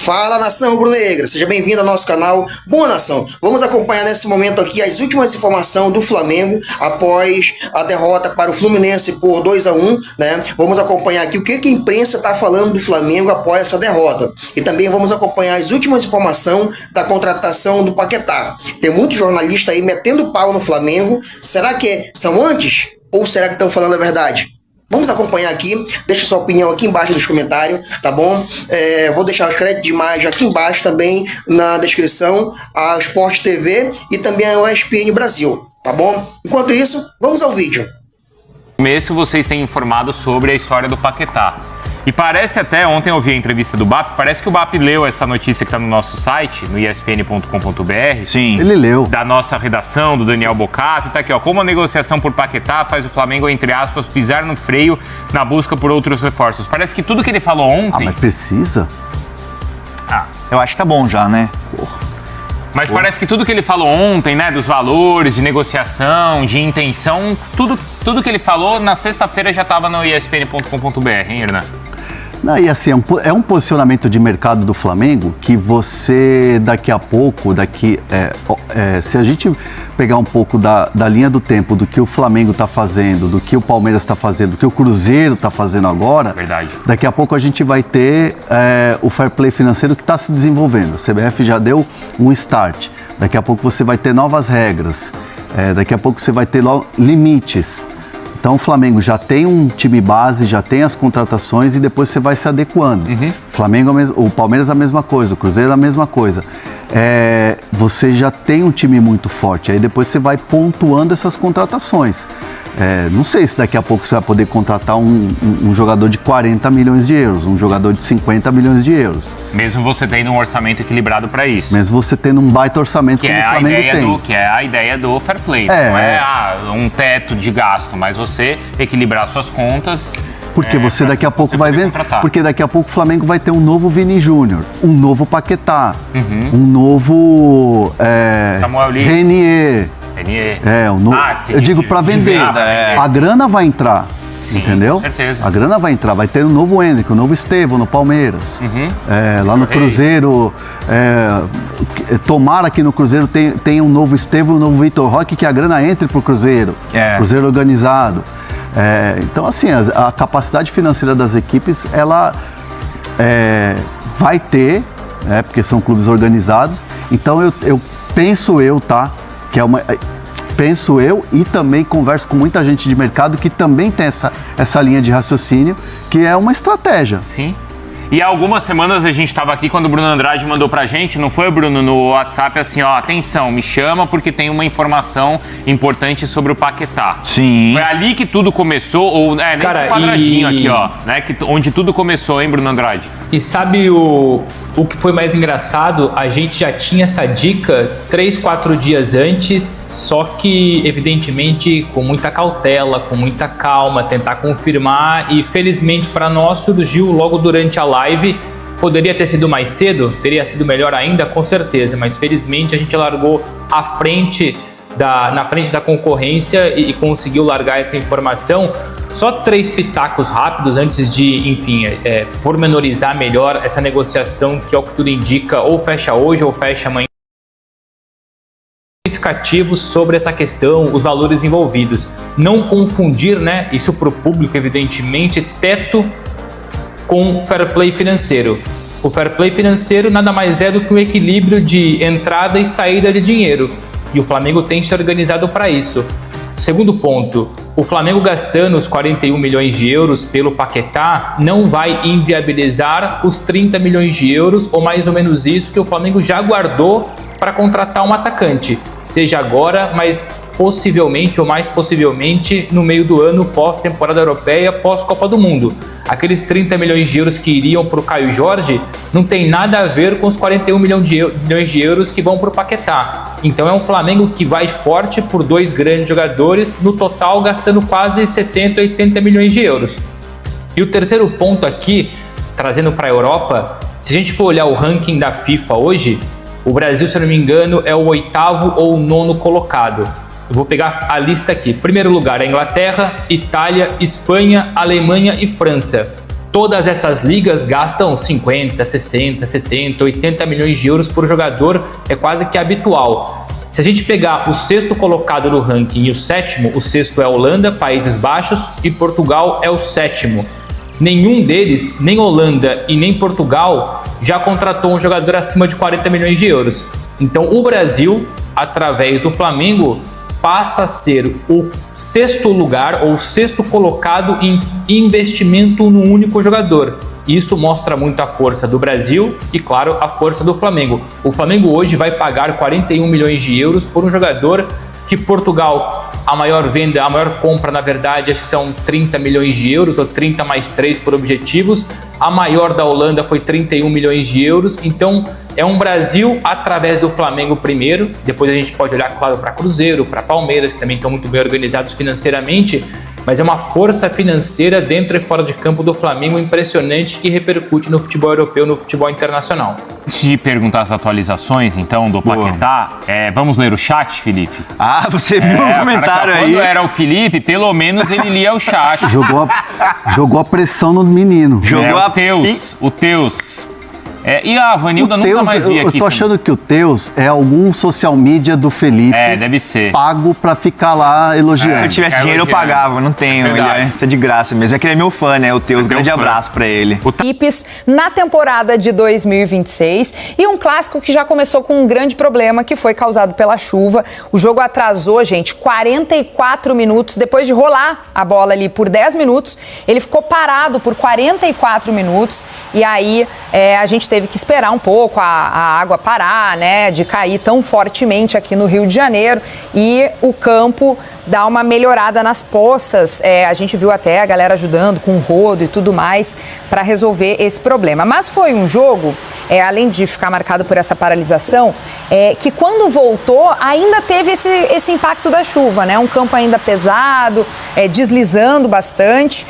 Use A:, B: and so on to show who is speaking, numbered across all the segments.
A: Fala, nação rubro-negra, seja bem-vindo ao nosso canal. Boa, nação, vamos acompanhar nesse momento aqui as últimas informações do Flamengo após a derrota para o Fluminense por 2-1, né? Vamos acompanhar aqui o que a imprensa está falando do Flamengo após essa derrota. E também vamos acompanhar as últimas informações da contratação do Paquetá. Tem muitos jornalistas aí metendo pau no Flamengo. Será que são antes? Ou será que estão falando a verdade? Vamos acompanhar aqui, deixa sua opinião aqui embaixo nos comentários, tá bom? Vou deixar os créditos de imagem aqui embaixo também na descrição, a Sport TV e também a ESPN Brasil, tá bom? Enquanto isso, vamos ao vídeo.
B: No começo vocês têm informado sobre a história do Paquetá. E parece até, ontem eu vi a entrevista do BAP, parece que o BAP leu essa notícia que está no nosso site, no espn.com.br.
C: Sim, ele leu.
B: Da nossa redação, do Daniel Bocato. Tá aqui, ó. Como a negociação por Paquetá faz o Flamengo, entre aspas, pisar no freio na busca por outros reforços. Parece que tudo que ele falou ontem...
C: mas precisa? Eu acho que tá bom já, né?
B: Mas parece que tudo que ele falou ontem, né, dos valores, de negociação, de intenção, tudo que ele falou na sexta-feira já estava no espn.com.br, hein, Hernan?
C: Não, e assim, é um posicionamento de mercado do Flamengo que você, daqui a pouco, se a gente pegar um pouco da linha do tempo, do que o Flamengo está fazendo, do que o Palmeiras está fazendo, do que o Cruzeiro está fazendo agora,
B: verdade.
C: Daqui a pouco a gente vai ter o fair play financeiro que está se desenvolvendo. A CBF já deu um start. Daqui a pouco você vai ter novas regras. Daqui a pouco você vai ter limites. Então o Flamengo já tem um time base, já tem as contratações e depois você vai se adequando. O Palmeiras a mesma coisa, o Cruzeiro a mesma coisa. Você já tem um time muito forte, aí depois você vai pontuando essas contratações. Não sei se daqui a pouco você vai poder contratar um jogador de 40 milhões de euros, um jogador de 50 milhões de euros.
B: Mesmo você tendo um orçamento equilibrado para isso.
C: Mesmo você tendo um baita orçamento como o Flamengo tem.
B: Que é a ideia do fair play. Não é um teto de gasto, mas você equilibrar suas contas...
C: Porque você daqui a pouco vai ver. Porque daqui a pouco o Flamengo vai ter um novo Vini Júnior, um novo Paquetá, um novo
B: Samuel Lee.
C: Renier. Eu digo para vender. A grana vai entrar.
B: Sim,
C: entendeu?
B: Com certeza.
C: A grana vai entrar, vai ter um novo Henrique, um novo Estevão no Palmeiras. Lá no Cruzeiro, tomara que no Cruzeiro tenha um novo Estevão, um novo Vitor Roque, que a grana entre pro Cruzeiro. Cruzeiro organizado. Então, assim, a capacidade financeira das equipes, ela vai ter, porque são clubes organizados. Então, eu penso que é uma... Penso eu e também converso com muita gente de mercado que também tem essa linha de raciocínio, que é uma estratégia.
B: Sim. E há algumas semanas a gente estava aqui quando o Bruno Andrade mandou pra gente, não foi, Bruno, no WhatsApp, assim, ó, atenção, me chama porque tem uma informação importante sobre o Paquetá.
C: Sim.
B: Foi ali que tudo começou, ou nesse quadradinho aqui, ó, né, onde tudo começou, hein, Bruno Andrade?
D: E sabe o que foi mais engraçado? A gente já tinha essa dica 3, 4 dias antes, só que, evidentemente, com muita cautela, com muita calma, tentar confirmar, e felizmente para nós surgiu logo durante a live. Poderia ter sido mais cedo, teria sido melhor ainda, com certeza, mas felizmente a gente largou na frente da concorrência e conseguiu largar essa informação. Só 3 pitacos rápidos antes de, enfim, pormenorizar melhor essa negociação, que, ao que tudo indica, ou fecha hoje ou fecha amanhã. Significativos sobre essa questão, os valores envolvidos. Não confundir, né, isso para o público, evidentemente, teto com fair play financeiro. O fair play financeiro nada mais é do que um equilíbrio de entrada e saída de dinheiro. E o Flamengo tem se organizado para isso. Segundo ponto, o Flamengo gastando os 41 milhões de euros pelo Paquetá não vai inviabilizar os 30 milhões de euros, ou mais ou menos isso, que o Flamengo já guardou para contratar um atacante. Seja agora, mas possivelmente ou mais possivelmente no meio do ano, pós-temporada europeia, pós-Copa do Mundo. Aqueles 30 milhões de euros que iriam para o Caio Jorge não tem nada a ver com os 41 milhões de euros que vão para o Paquetá. Então é um Flamengo que vai forte por 2 grandes jogadores, no total gastando quase 70, 80 milhões de euros. E o terceiro ponto aqui, trazendo para a Europa, se a gente for olhar o ranking da FIFA hoje, o Brasil, se eu não me engano, é o 8º ou 9º colocado. Eu vou pegar a lista aqui. Primeiro lugar é Inglaterra, Itália, Espanha, Alemanha e França. todas essas ligas gastam 50, 60, 70, 80 milhões de euros por jogador, é quase que habitual. Se a gente pegar o sexto colocado no ranking e o sétimo, o sexto é a Holanda, Países Baixos, e Portugal é o sétimo. Nenhum deles, nem Holanda e nem Portugal, já contratou um jogador acima de 40 milhões de euros. Então o Brasil, através do Flamengo, passa a ser o sexto lugar ou sexto colocado em investimento no único jogador. Isso mostra muito a força do Brasil e, claro, a força do Flamengo. O Flamengo hoje vai pagar 41 milhões de euros por um jogador que Portugal, a maior venda, a maior compra, na verdade, acho que são 30 milhões de euros, ou 30 mais 3 por objetivos. A maior da Holanda foi 31 milhões de euros. Então, é um Brasil através do Flamengo primeiro. Depois a gente pode olhar, claro, para Cruzeiro, para Palmeiras, que também estão muito bem organizados financeiramente. Mas é uma força financeira dentro e fora de campo do Flamengo impressionante que repercute no futebol europeu, no futebol internacional.
B: Antes de perguntar as atualizações, então, do Paquetá, vamos ler o chat, Felipe?
E: Ah, você viu o comentário aí?
B: Quando era o Felipe, pelo menos ele lia o chat.
C: Jogou a pressão no menino.
B: Jogou o Teus. E a Vanilda nunca mais vi aqui.
C: Eu tô achando que o Teus é algum social media do Felipe.
B: Deve ser.
C: Pago pra ficar lá elogiando.
E: Se eu tivesse dinheiro, eu pagava. Não tenho. Isso é de graça mesmo. É que ele é meu fã, né? O Teus. Grande abraço pra ele.
F: Equipes na temporada de 2026 e um clássico que já começou com um grande problema que foi causado pela chuva. O jogo atrasou, gente, 44 minutos. Depois de rolar a bola ali por 10 minutos, ele ficou parado por 44 minutos e aí a gente teve que esperar um pouco a água parar, né, de cair tão fortemente aqui no Rio de Janeiro e o campo dar uma melhorada nas poças. A gente viu até a galera ajudando com o rodo e tudo mais para resolver esse problema. Mas foi um jogo, além de ficar marcado por essa paralisação, que quando voltou ainda teve esse impacto da chuva, né? Um campo ainda pesado, deslizando bastante,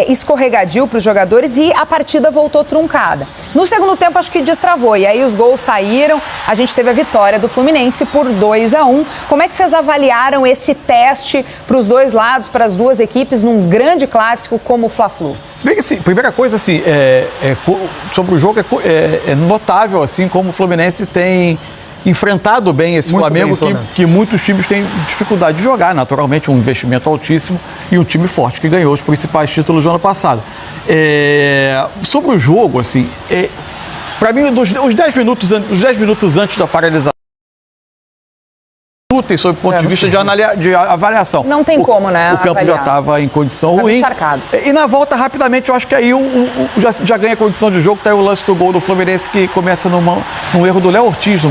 F: escorregadio para os jogadores e a partida voltou truncada. No segundo tempo acho que destravou e aí os gols saíram, a gente teve a vitória do Fluminense por 2-1. Como é que vocês avaliaram esse teste para os dois lados, para as duas equipes, num grande clássico como o Fla-Flu?
G: Se bem que, assim, primeira coisa, assim, sobre o jogo, é notável, assim, como o Fluminense tem enfrentado bem esse Flamengo, que muitos times têm dificuldade de jogar, naturalmente, um investimento altíssimo e um time forte que ganhou os principais títulos do ano passado. Sobre o jogo, assim, para mim, os 10 minutos antes da paralisação, úteis sob o ponto de vista de avaliação.
F: Não tem como, né?
G: O campo já estava em condição ruim.
F: Encharcado.
G: E na volta, rapidamente, eu acho que aí já ganha condição de jogo. Tá aí o lance do gol do Fluminense que começa num erro do Léo Ortiz,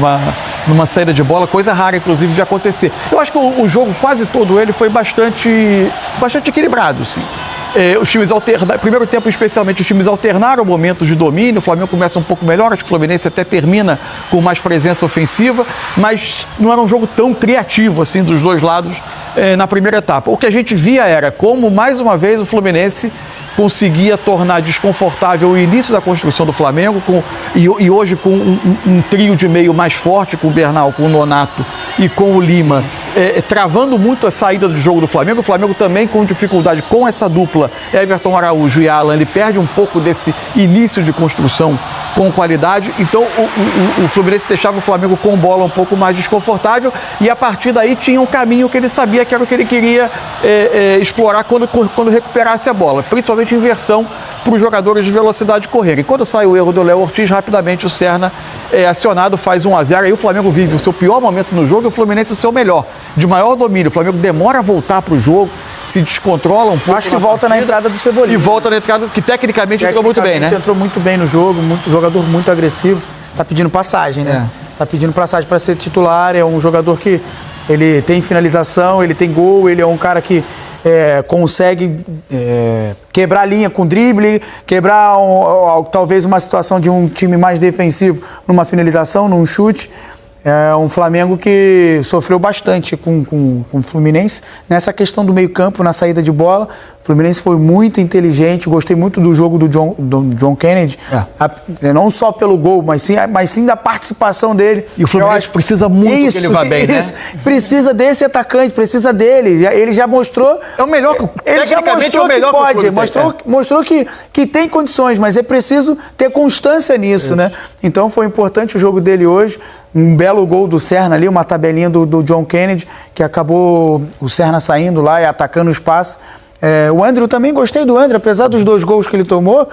G: numa saída de bola, coisa rara, inclusive, de acontecer. Eu acho que o jogo, quase todo ele, foi bastante equilibrado, sim. Os times alternaram, primeiro tempo especialmente, os times alternaram momentos de domínio. O Flamengo começa um pouco melhor, acho que o Fluminense até termina com mais presença ofensiva, mas não era um jogo tão criativo assim dos dois lados na primeira etapa. O que a gente via era como, mais uma vez, o Fluminense conseguia tornar desconfortável o início da construção do Flamengo, e hoje com um trio de meio mais forte, com o Bernal, com o Nonato e com o Lima, travando muito a saída do jogo do Flamengo. O Flamengo também com dificuldade com essa dupla, Everton Araújo e Alan, ele perde um pouco desse início de construção com qualidade. Então o Fluminense deixava o Flamengo com bola um pouco mais desconfortável, e a partir daí tinha um caminho que ele sabia que era o que ele queria explorar quando recuperasse a bola, principalmente inversão para os jogadores de velocidade correrem. Quando sai o erro do Léo Ortiz, rapidamente o Serna é acionado, faz 1-0, aí o Flamengo vive o seu pior momento no jogo e o Fluminense o seu melhor, de maior domínio. O Flamengo demora a voltar para o jogo, se descontrola um pouco.
H: Acho que volta na entrada do Cebolinha.
G: E volta na entrada, que tecnicamente entrou muito bem, né?
H: Entrou muito bem no jogo, jogador muito agressivo, tá pedindo passagem, né? Tá pedindo passagem para ser titular, é um jogador que ele tem finalização, ele tem gol, ele é um cara que consegue quebrar a linha com drible, quebrar talvez uma situação de um time mais defensivo numa finalização, num chute. É um Flamengo que sofreu bastante com o Fluminense nessa questão do meio campo, na saída de bola. Fluminense foi muito inteligente, gostei muito do jogo do John Kennedy, não só pelo gol, mas sim da participação dele.
G: E o Fluminense precisa muito que ele vá bem, né?
H: Precisa desse atacante, precisa dele. Ele já mostrou...
G: É o melhor, tecnicamente é o melhor
H: que pode. Mostrou que tem condições, mas é preciso ter constância nisso, né? Então foi importante o jogo dele hoje. Um belo gol do Serna ali, uma tabelinha do John Kennedy, que acabou o Serna saindo lá e atacando o espaço. O André, eu também gostei do André, apesar dos 2 gols que ele tomou,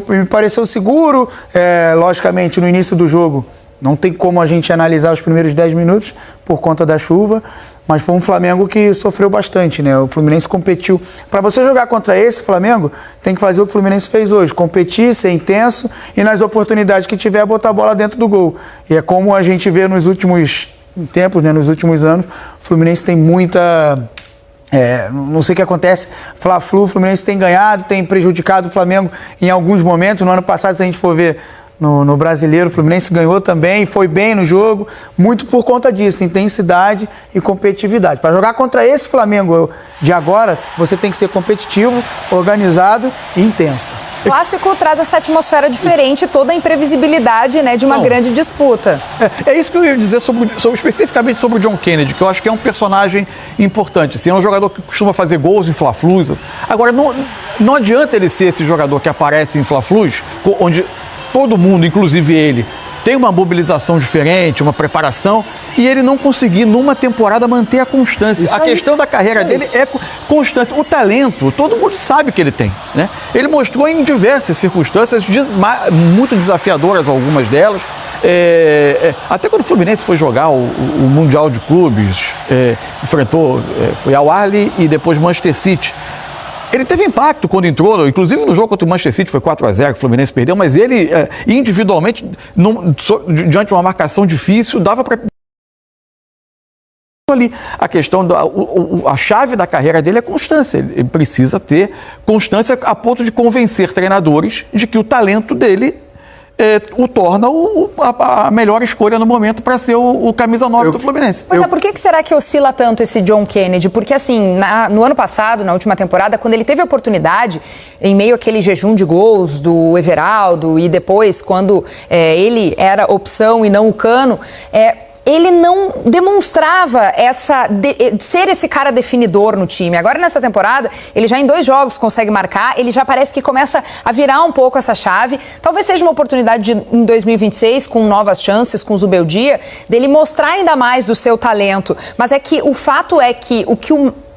H: me pareceu seguro. Logicamente, no início do jogo, não tem como a gente analisar os primeiros 10 minutos por conta da chuva, mas foi um Flamengo que sofreu bastante, né? O Fluminense competiu. Para você jogar contra esse Flamengo, tem que fazer o que o Fluminense fez hoje, competir, ser intenso e nas oportunidades que tiver, botar a bola dentro do gol. E é como a gente vê nos últimos tempos, né? Nos últimos anos, o Fluminense tem muita... não sei o que acontece, Fla-Flu, o Fluminense tem ganhado, tem prejudicado o Flamengo em alguns momentos. No ano passado, se a gente for ver no Brasileiro, o Fluminense ganhou também, foi bem no jogo, muito por conta disso, intensidade e competitividade. Para jogar contra esse Flamengo de agora, você tem que ser competitivo, organizado e intenso.
F: O clássico traz essa atmosfera diferente, toda a imprevisibilidade, né, de uma grande disputa.
G: É isso que eu ia dizer especificamente sobre o John Kennedy, que eu acho que é um personagem importante. Assim, é um jogador que costuma fazer gols em Fla-Flus. Agora, não adianta ele ser esse jogador que aparece em Fla-Flus, onde todo mundo, inclusive ele, tem uma mobilização diferente, uma preparação, e ele não conseguir, numa temporada, manter a constância. A questão da carreira dele é constância. O talento, todo mundo sabe que ele tem, né? Ele mostrou em diversas circunstâncias, muito desafiadoras, algumas delas. Até quando o Fluminense foi jogar o Mundial de Clubes, enfrentou, foi ao Al-Ahly e depois Manchester City. Ele teve impacto quando entrou, inclusive no jogo contra o Manchester City, foi 4-0, que o Fluminense perdeu, mas ele, individualmente, diante de uma marcação difícil, dava para... ali. A questão, a chave da carreira dele é constância. Ele precisa ter constância a ponto de convencer treinadores de que o talento dele o torna a melhor escolha no momento para ser o camisa 9 do Fluminense.
F: Mas por que será que oscila tanto esse John Kennedy? Porque assim, no ano passado, na última temporada, quando ele teve a oportunidade, em meio àquele jejum de gols do Everaldo e depois quando ele era opção e não o Cano, ele não demonstrava ser esse cara definidor no time. Agora, nessa temporada, ele já em 2 jogos consegue marcar, ele já parece que começa a virar um pouco essa chave. Talvez seja uma oportunidade em 2026, com novas chances, com o Zubeldia, dele mostrar ainda mais do seu talento. Mas é que o fato é que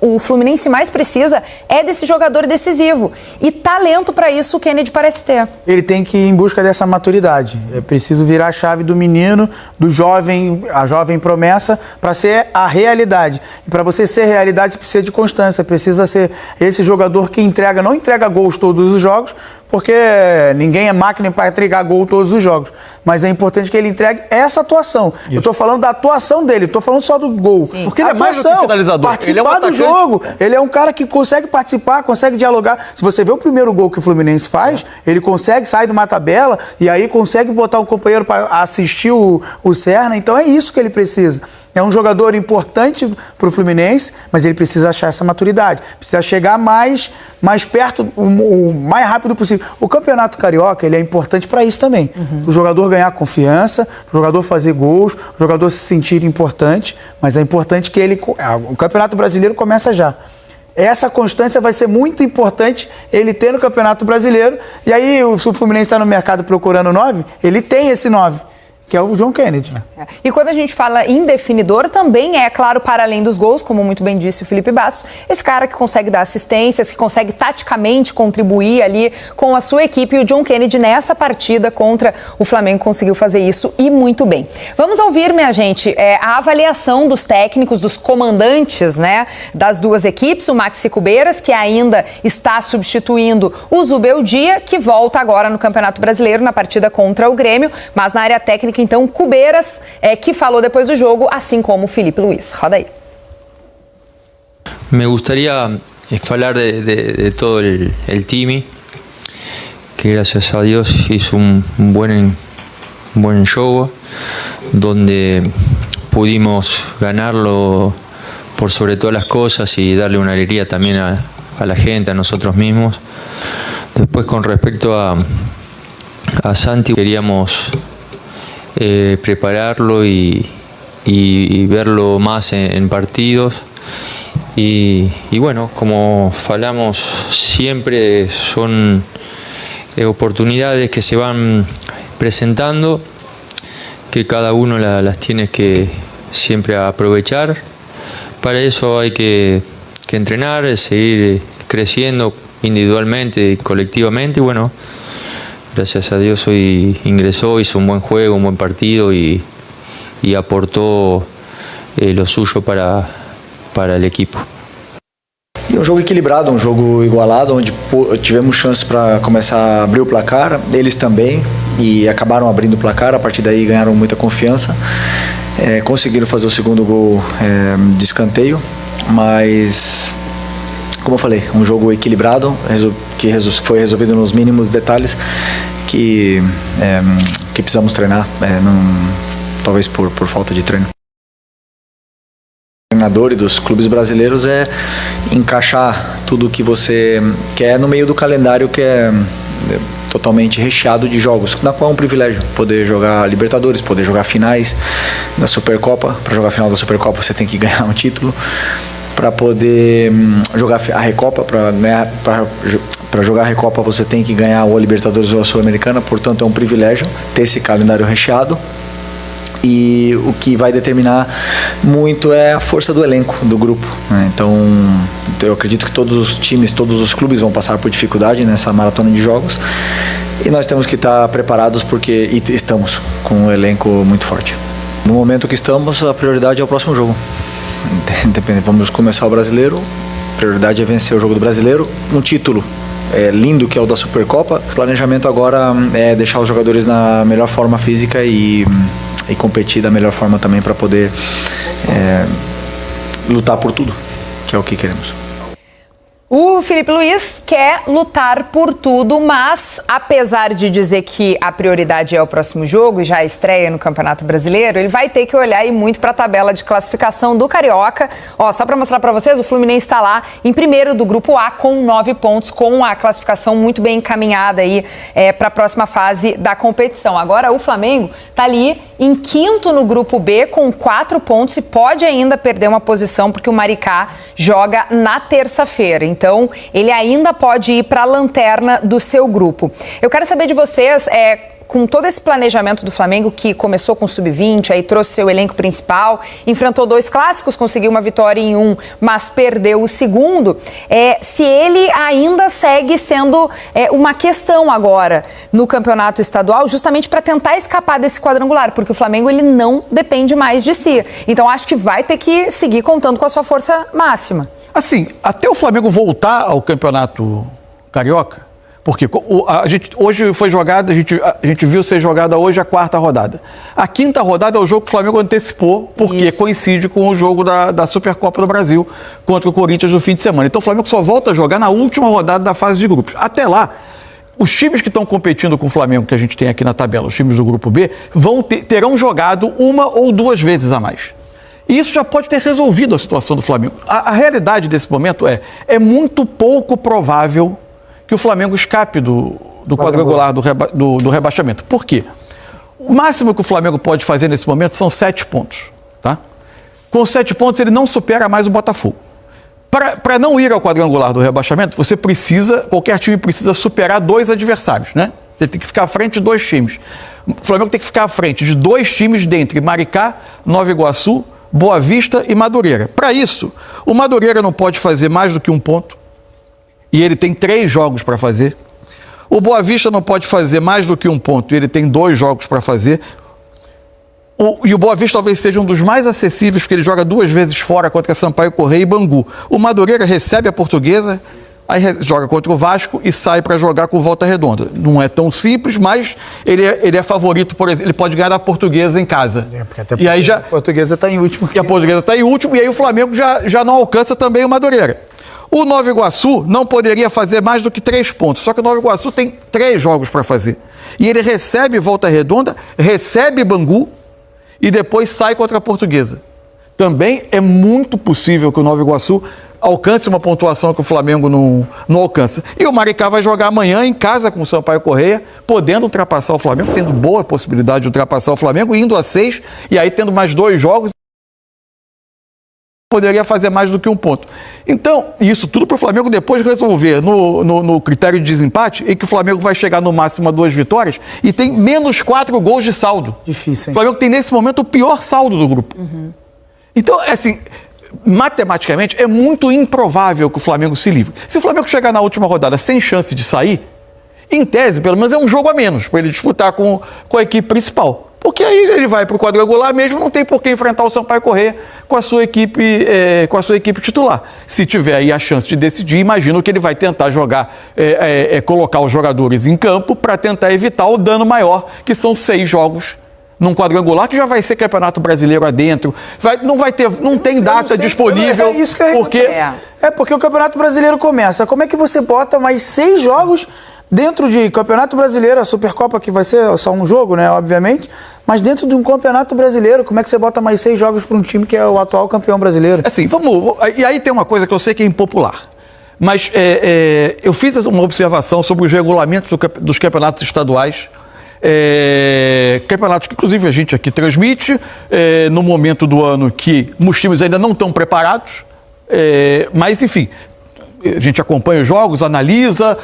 F: o Fluminense mais precisa é desse jogador decisivo. E talento para isso o Kennedy parece ter.
H: Ele tem que ir em busca dessa maturidade. É preciso virar a chave do menino, do jovem, a jovem promessa, para ser a realidade. E para você ser realidade, você precisa de constância. Precisa ser esse jogador que não entrega gols todos os jogos, porque ninguém é máquina para entregar gol todos os jogos. Mas é importante que ele entregue essa atuação. Isso. Eu estou falando da atuação dele, estou falando só do gol.
G: Sim. Porque ele é mais do que finalizador.
H: Participar do jogo. Ele é um cara que consegue participar, consegue dialogar. Se você vê o primeiro gol que o Fluminense faz, ele consegue sair de uma tabela e aí consegue botar o companheiro para assistir o Serna. Então é isso que ele precisa. É um jogador importante para o Fluminense, mas ele precisa achar essa maturidade. Precisa chegar mais perto, o mais rápido possível. O Campeonato Carioca, ele é importante para isso também. O jogador ganhar confiança, o jogador fazer gols, o jogador se sentir importante, mas é importante que o Campeonato Brasileiro começa já. Essa constância vai ser muito importante ele ter no Campeonato Brasileiro. E aí, se o Fluminense está no mercado procurando 9, ele tem esse 9. Que é o John Kennedy.
F: E quando a gente fala em definidor, também é, claro, para além dos gols, como muito bem disse o Felipe Bastos, esse cara que consegue dar assistências, que consegue taticamente contribuir ali com a sua equipe. E o John Kennedy, nessa partida contra o Flamengo, conseguiu fazer isso e muito bem. Vamos ouvir, minha gente, a avaliação dos técnicos, dos comandantes, né, das duas equipes. O Maxi Cubeiras, que ainda está substituindo o Zubeldia, que volta agora no Campeonato Brasileiro, na partida contra o Grêmio, mas na área técnica, então, Cubeiras, que falou depois do jogo, assim como o Felipe Luiz. Roda aí.
I: Me gustaría hablar de todo el time, que gracias a Dios hizo un buen juego, donde pudimos ganarlo por sobre todas las cosas y darle una alegría también a la gente, a nosotros mismos. Después, con respecto a Santi, queríamos prepararlo y verlo más en partidos. Y bueno, como hablamos siempre, son oportunidades que se van presentando, que cada uno las tiene que siempre aprovechar. Para eso hay que entrenar, seguir creciendo individualmente y colectivamente. Y bueno, gracias a Dios hoy ingresó, hizo un buen juego, un buen partido y aportou lo suyo para o equipo.
J: E um jogo equilibrado, um jogo igualado, onde tivemos chance para começar a abrir o placar, eles também, e acabaram abrindo o placar. A partir daí ganharam muita confiança, conseguiram fazer o segundo gol de escanteio, mas, como eu falei, um jogo equilibrado, que foi resolvido nos mínimos detalhes, que precisamos treinar, talvez por falta de treino. O treinador e dos clubes brasileiros é encaixar tudo o que você quer no meio do calendário que é totalmente recheado de jogos, na qual é um privilégio poder jogar Libertadores, poder jogar finais da Supercopa. Para jogar a final da Supercopa você tem que ganhar um título, para poder jogar a Recopa, para jogar a Recopa você tem que ganhar ou a Libertadores ou a Sul-Americana. Portanto, é um privilégio ter esse calendário recheado. E o que vai determinar muito é a força do elenco, do grupo, né? Então, eu acredito que todos os times, todos os clubes vão passar por dificuldade nessa maratona de jogos. E nós temos que estar preparados porque estamos com um elenco muito forte. No momento que estamos, a prioridade é o próximo jogo. Vamos começar o Brasileiro, a prioridade é vencer o jogo do Brasileiro, um título lindo que é o da Supercopa. O planejamento agora é deixar os jogadores na melhor forma física e competir da melhor forma também para poder lutar por tudo, que é o que queremos.
F: O Felipe Luiz quer lutar por tudo, mas apesar de dizer que a prioridade é o próximo jogo e já a estreia no Campeonato Brasileiro, ele vai ter que olhar aí muito para a tabela de classificação do Carioca. Ó, só para mostrar para vocês, o Fluminense está lá em primeiro do Grupo A com 9 pontos, com a classificação muito bem encaminhada aí para a próxima fase da competição. Agora o Flamengo está ali em quinto no Grupo B com 4 pontos e pode ainda perder uma posição porque o Maricá joga na terça-feira. Então, ele ainda pode ir para a lanterna do seu grupo. Eu quero saber de vocês, com todo esse planejamento do Flamengo, que começou com o Sub-20, aí trouxe seu elenco principal, enfrentou 2 clássicos, conseguiu uma vitória em um, mas perdeu o segundo, se ele ainda segue sendo uma questão agora no campeonato estadual, justamente para tentar escapar desse quadrangular, porque o Flamengo ele não depende mais de si. Então, acho que vai ter que seguir contando com a sua força máxima.
G: Assim, até o Flamengo voltar ao Campeonato Carioca, porque hoje foi jogada, a gente viu ser jogada hoje a 4ª rodada. A 5ª rodada é o jogo que o Flamengo antecipou, porque coincide com o jogo da Supercopa do Brasil contra o Corinthians no fim de semana. Então o Flamengo só volta a jogar na última rodada da fase de grupos. Até lá, os times que estão competindo com o Flamengo, que a gente tem aqui na tabela, os times do Grupo B, terão jogado 1 ou 2 vezes a mais. E isso já pode ter resolvido a situação do Flamengo. A realidade desse momento é muito pouco provável que o Flamengo escape do quadrangular do rebaixamento. Por quê? O máximo que o Flamengo pode fazer nesse momento são 7 pontos. Tá? Com 7 pontos ele não supera mais o Botafogo. Para não ir ao quadrangular do rebaixamento, qualquer time precisa superar 2 adversários, né? Você tem que ficar à frente de 2 times. O Flamengo tem que ficar à frente de 2 times dentre Maricá, Nova Iguaçu, Boa Vista e Madureira. Para isso, o Madureira não pode fazer mais do que 1 ponto, e ele tem 3 jogos para fazer. O Boa Vista não pode fazer mais do que 1 ponto, e ele tem 2 jogos para fazer. E o Boa Vista talvez seja um dos mais acessíveis, porque ele joga 2 vezes fora contra Sampaio Corrêa e Bangu. O Madureira recebe a Portuguesa, aí joga contra o Vasco e sai para jogar com Volta Redonda. Não é tão simples, mas ele é favorito, por exemplo, ele pode ganhar a Portuguesa em casa. E aí a
H: Portuguesa está em último.
G: E a Portuguesa está em último, e aí o Flamengo já não alcança também o Madureira. O Nova Iguaçu não poderia fazer mais do que 3 pontos, só que o Nova Iguaçu tem 3 jogos para fazer. E ele recebe Volta Redonda, recebe Bangu e depois sai contra a Portuguesa. Também é muito possível que o Nova Iguaçu alcance uma pontuação que o Flamengo não alcança. E o Maricá vai jogar amanhã em casa com o Sampaio Corrêa, podendo ultrapassar o Flamengo, tendo boa possibilidade de ultrapassar o Flamengo, indo a 6, e aí tendo mais 2 jogos, poderia fazer mais do que 1 ponto. Então, isso tudo para o Flamengo depois resolver no critério de desempate, em que o Flamengo vai chegar no máximo a 2 vitórias e tem menos 4 gols de saldo.
H: Difícil, hein?
G: O Flamengo tem nesse momento o pior saldo do grupo. Então, assim, matematicamente, é muito improvável que o Flamengo se livre. Se o Flamengo chegar na última rodada sem chance de sair, em tese, pelo menos é um jogo a menos para ele disputar com a equipe principal. Porque aí ele vai para o quadrangular mesmo, não tem por que enfrentar o Sampaio Corrêa com a sua equipe titular. Se tiver aí a chance de decidir, imagino que ele vai tentar jogar, colocar os jogadores em campo para tentar evitar o dano maior, que são 6 jogos num quadrangular, que já vai ser Campeonato Brasileiro adentro, não tem data disponível.
H: É isso que porque o Campeonato Brasileiro começa. Como é que você bota mais 6 jogos dentro de Campeonato Brasileiro, a Supercopa, que vai ser só um jogo, né, obviamente, mas dentro de um Campeonato Brasileiro, como é que você bota mais 6 jogos para um time que é o atual campeão brasileiro?
G: Assim, e aí tem uma coisa que eu sei que é impopular, mas eu fiz uma observação sobre os regulamentos dos campeonatos estaduais, campeonatos que inclusive a gente aqui transmite, no momento do ano que os times ainda não estão preparados, mas enfim, a gente acompanha os jogos, analisa,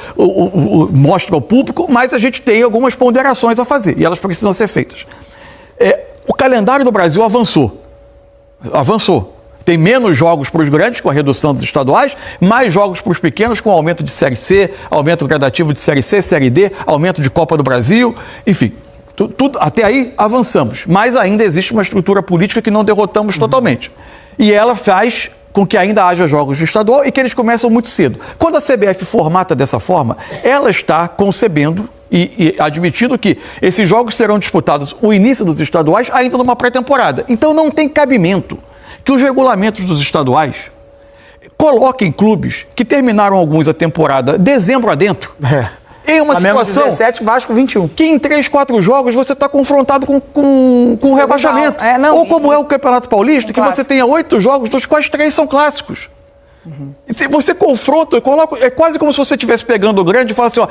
G: mostra ao público, mas a gente tem algumas ponderações a fazer e elas precisam ser feitas. O calendário do Brasil avançou. Tem menos jogos para os grandes, com a redução dos estaduais, mais jogos para os pequenos, com aumento de Série C, aumento gradativo de Série C, Série D, aumento de Copa do Brasil, enfim. Até aí avançamos, mas ainda existe uma estrutura política que não derrotamos totalmente. E ela faz com que ainda haja jogos de estadual e que eles começam muito cedo. Quando a CBF formata dessa forma, ela está concebendo e admitindo que esses jogos serão disputados, o início dos estaduais, ainda numa pré-temporada. Então não tem cabimento que os regulamentos dos estaduais coloquem clubes que terminaram alguns a temporada dezembro adentro. Em uma situação
H: 17, Vasco 21.
G: Que em 3, 4 jogos você está confrontado com o rebaixamento. Ou como é o Campeonato Paulista, que você tenha 8 jogos, dos quais 3 são clássicos. Você confronta, é quase como se você estivesse pegando o grande e fala assim, ó,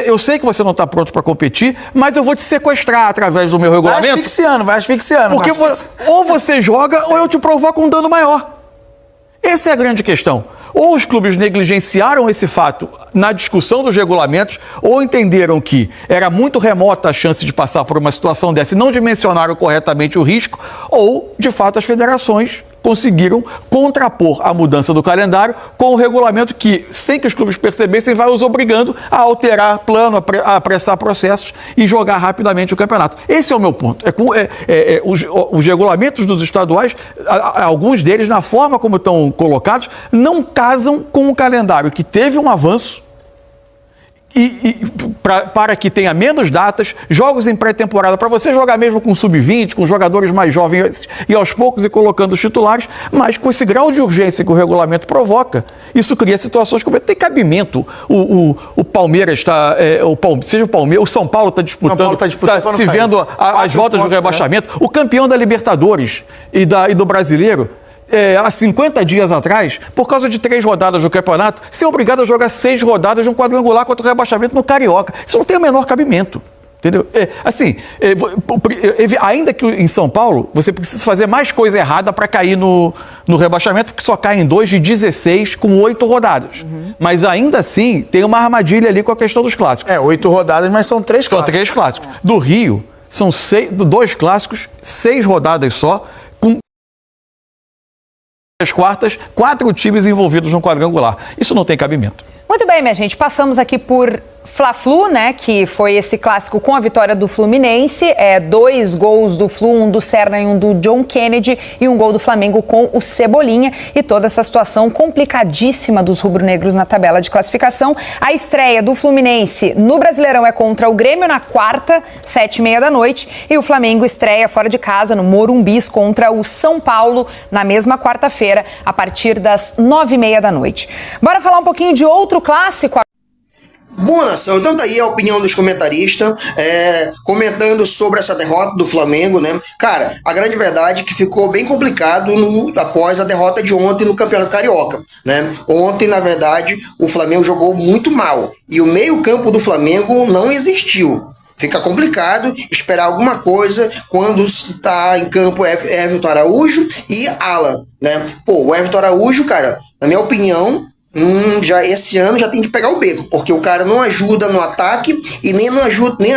G: eu sei que você não está pronto para competir, mas eu vou te sequestrar através do meu regulamento.
H: Vai asfixiando.
G: Porque ou você joga ou eu te provoco um dano maior. Essa é a grande questão. Ou os clubes negligenciaram esse fato na discussão dos regulamentos, ou entenderam que era muito remota a chance de passar por uma situação dessa e não dimensionaram corretamente o risco, ou, de fato, as federações conseguiram contrapor a mudança do calendário com o regulamento que, sem que os clubes percebessem, vai os obrigando a alterar plano, a apressar processos e jogar rapidamente o campeonato. Esse é o meu ponto. Os regulamentos dos estaduais, alguns deles, na forma como estão colocados, não casam com um calendário que teve um avanço para que tenha menos datas, jogos em pré-temporada, para você jogar mesmo com sub-20, com jogadores mais jovens e aos poucos ir colocando os titulares, mas com esse grau de urgência que o regulamento provoca, isso cria situações como tem cabimento. O Palmeiras está, seja o Palmeiras, o São Paulo está disputando, está se vendo as voltas do rebaixamento, o campeão da Libertadores e do Brasileiro, há 50 dias atrás, por causa de 3 rodadas do campeonato, ser obrigado a jogar 6 rodadas de um quadrangular contra o rebaixamento no Carioca. Isso não tem o menor cabimento. Entendeu? Ainda que em São Paulo, você precisa fazer mais coisa errada para cair no rebaixamento, porque só cai em 2 de 16 com 8 rodadas. Mas ainda assim, tem uma armadilha ali com a questão dos clássicos.
H: 8 rodadas, mas são 3 clássicos.
G: São 3 clássicos. Do Rio, são 2 clássicos, 6 rodadas só, com as quartas, 4 times envolvidos no quadrangular. Isso não tem cabimento.
F: Muito bem, minha gente. Passamos aqui por Fla-Flu, né? Que foi esse clássico com a vitória do Fluminense. 2 gols do Flu, um do Serna e um do John Kennedy. E um gol do Flamengo com o Cebolinha. E toda essa situação complicadíssima dos rubro-negros na tabela de classificação. A estreia do Fluminense no Brasileirão é contra o Grêmio na quarta, 7h30 da noite. E o Flamengo estreia fora de casa no Morumbis contra o São Paulo na mesma quarta-feira, a partir das 9h30 da noite. Bora falar um pouquinho de outro clássico.
A: Boa, nação. Então tá aí a opinião dos comentaristas, comentando sobre essa derrota do Flamengo, né? Cara, a grande verdade é que ficou bem complicado após a derrota de ontem no Campeonato Carioca, né? Ontem, na verdade, o Flamengo jogou muito mal e o meio-campo do Flamengo não existiu. Fica complicado esperar alguma coisa quando está em campo Everton Araújo e Alan, né? Pô, o Everton Araújo, cara, na minha opinião, já esse ano já tem que pegar o beco, porque o cara não ajuda no ataque e nem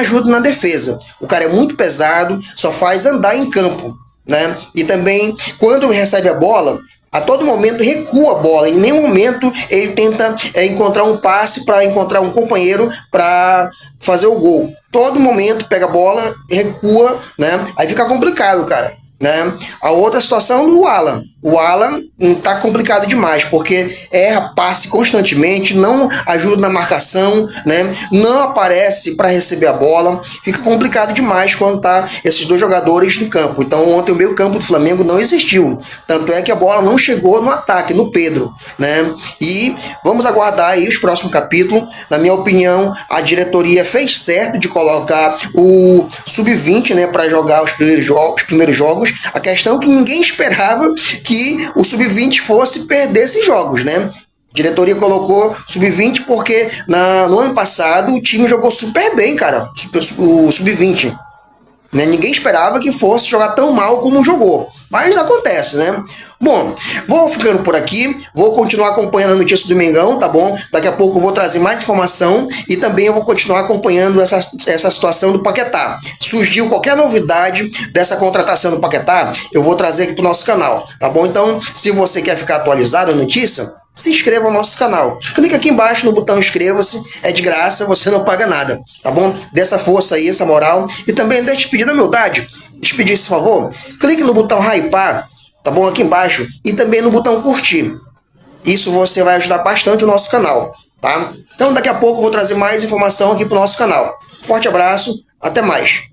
A: ajuda na defesa. O cara é muito pesado, só faz andar em campo, né? E também, quando recebe a bola, a todo momento recua a bola, em nenhum momento ele tenta encontrar um passe para encontrar um companheiro para fazer o gol. Todo momento pega a bola, recua, né? Aí fica complicado, cara, né? A outra situação do Alan. O Alan tá complicado demais, porque erra passe constantemente, não ajuda na marcação, né? Não aparece para receber a bola. Fica complicado demais quando tá esses dois jogadores no campo. Então ontem o meio campo do Flamengo não existiu. Tanto é que a bola não chegou no ataque, no Pedro, né? E vamos aguardar aí os próximos capítulos. Na minha opinião, a diretoria fez certo de colocar o Sub-20, né, para jogar os primeiros jogos. A questão é que ninguém esperava que o Sub-20 fosse perder esses jogos, né? A diretoria colocou Sub-20 porque no ano passado o time jogou super bem, cara, o Sub-20. Né? Ninguém esperava que fosse jogar tão mal como jogou. Mas acontece, né? Bom, vou ficando por aqui, vou continuar acompanhando a notícia do Mengão, tá bom? Daqui a pouco eu vou trazer mais informação e também eu vou continuar acompanhando essa situação do Paquetá. Surgiu qualquer novidade dessa contratação do Paquetá, eu vou trazer aqui pro nosso canal, tá bom? Então, se você quer ficar atualizado na notícia, se inscreva no nosso canal. Clica aqui embaixo no botão inscreva-se, é de graça, você não paga nada, tá bom? Dê essa força aí, essa moral. E também deixa eu pedir na humildade, pedir esse favor, clique no botão hypar, tá bom? Aqui embaixo. E também no botão curtir. Isso você vai ajudar bastante o nosso canal, tá? Então daqui a pouco eu vou trazer mais informação aqui pro nosso canal. Forte abraço, até mais.